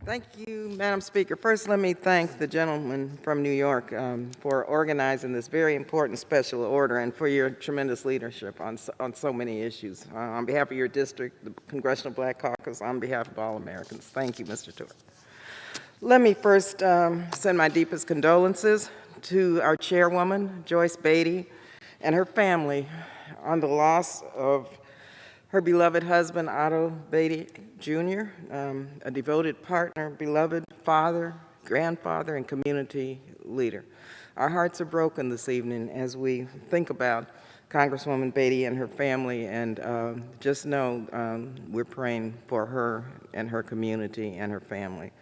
Thank you, Madam Speaker. First, let me thank the gentleman from New York for organizing this very important special order and for your tremendous leadership on so many issues. On behalf of your district, the Congressional Black Caucus, on behalf of all Americans, thank you, Mr. Tour. Let me first send my deepest condolences to our chairwoman, Joyce Beatty, and her family on the loss of her beloved husband, Otto Beatty Jr., a devoted partner, beloved father, grandfather, and community leader. Our hearts are broken this evening as we think about Congresswoman Beatty and her family, and just know we're praying for her and her community and her family.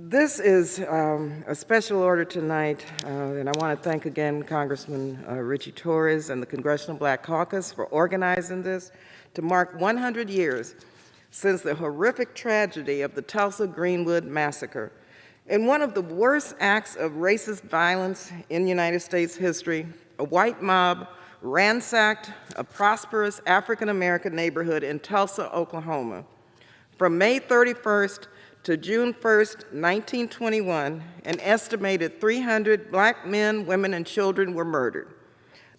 This is a special order tonight, and I want to thank again Congressman Richie Torres and the Congressional Black Caucus for organizing this to mark 100 years since the horrific tragedy of the Tulsa Greenwood Massacre. In one of the worst acts of racist violence in United States history, a white mob ransacked a prosperous African-American neighborhood in Tulsa, Oklahoma. From May 31st to June 1st, 1921, an estimated 300 black men, women, and children were murdered.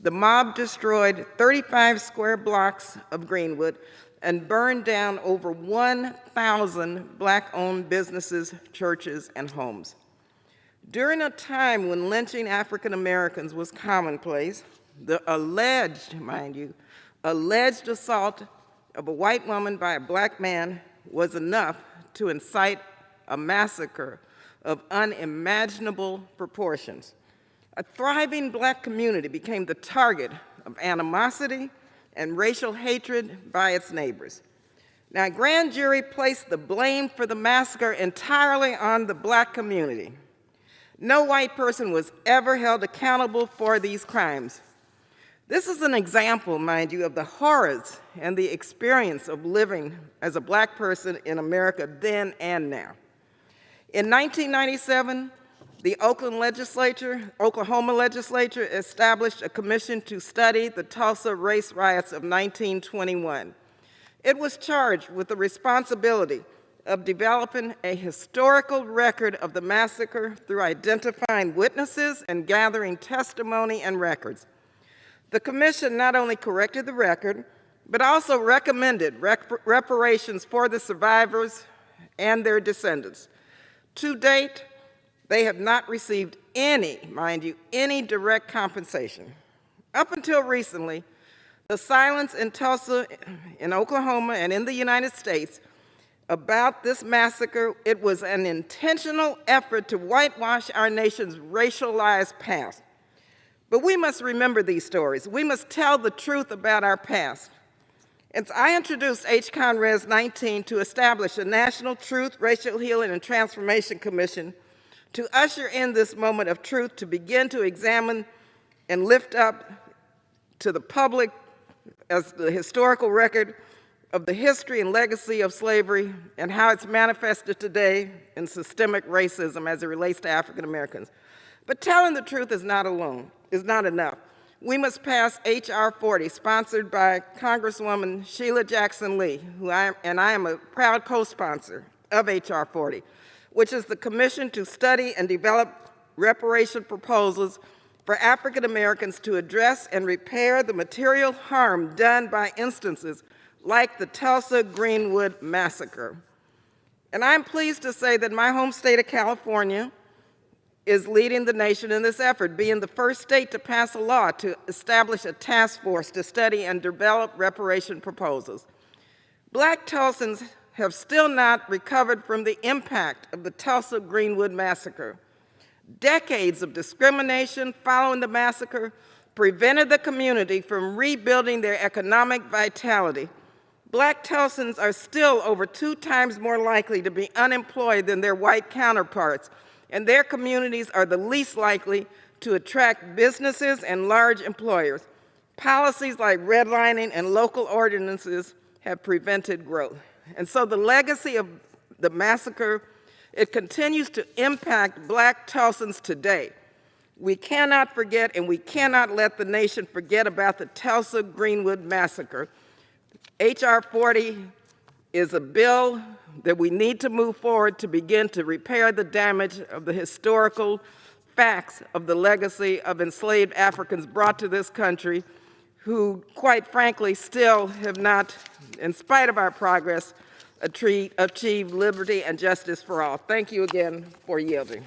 The mob destroyed 35 square blocks of Greenwood and burned down over 1,000 black-owned businesses, churches, and homes. During a time when lynching African Americans was commonplace, the alleged, mind you, alleged assault of a white woman by a black man was enough to incite a massacre of unimaginable proportions. A thriving black community became the target of animosity and racial hatred by its neighbors. Now, a grand jury placed the blame for the massacre entirely on the black community. No white person was ever held accountable for these crimes. This is an example, mind you, of the horrors and the experience of living as a black person in America then and now. In 1997, the Oklahoma legislature established a commission to study the Tulsa race riots of 1921. It was charged with the responsibility of developing a historical record of the massacre through identifying witnesses and gathering testimony and records. The commission not only corrected the record, but also recommended reparations for the survivors and their descendants. To date, they have not received any, mind you, any direct compensation. Up until recently, the silence in Tulsa, in Oklahoma, and in the United States about this massacre, it was an intentional effort to whitewash our nation's racialized past. But we must remember these stories. We must tell the truth about our past. And I introduced H-Con Res 19 to establish a National Truth, Racial Healing, and Transformation Commission to usher in this moment of truth, to begin to examine and lift up to the public as the historical record of the history and legacy of slavery and how it's manifested today in systemic racism as it relates to African Americans. But telling the truth is not enough. We must pass H.R. 40, sponsored by Congresswoman Sheila Jackson Lee, I am a proud co-sponsor of H.R. 40, which is the commission to study and develop reparation proposals for African Americans to address and repair the material harm done by instances like the Tulsa Greenwood Massacre. And I'm pleased to say that my home state of California is leading the nation in this effort, being the first state to pass a law to establish a task force to study and develop reparation proposals. Black Tulsans have still not recovered from the impact of the Tulsa Greenwood Massacre. Decades of discrimination following the massacre prevented the community from rebuilding their economic vitality. Black Tulsans are still over 2 times more likely to be unemployed than their white counterparts, and their communities are the least likely to attract businesses and large employers. Policies like redlining and local ordinances have prevented growth. And so the legacy of the massacre, it continues to impact Black Tulsans today. We cannot forget, and we cannot let the nation forget about the Tulsa Greenwood Massacre. H.R. 40 is a bill that we need to move forward to begin to repair the damage of the historical facts of the legacy of enslaved Africans brought to this country who, quite frankly, still have not, in spite of our progress, achieved liberty and justice for all. Thank you again for yielding.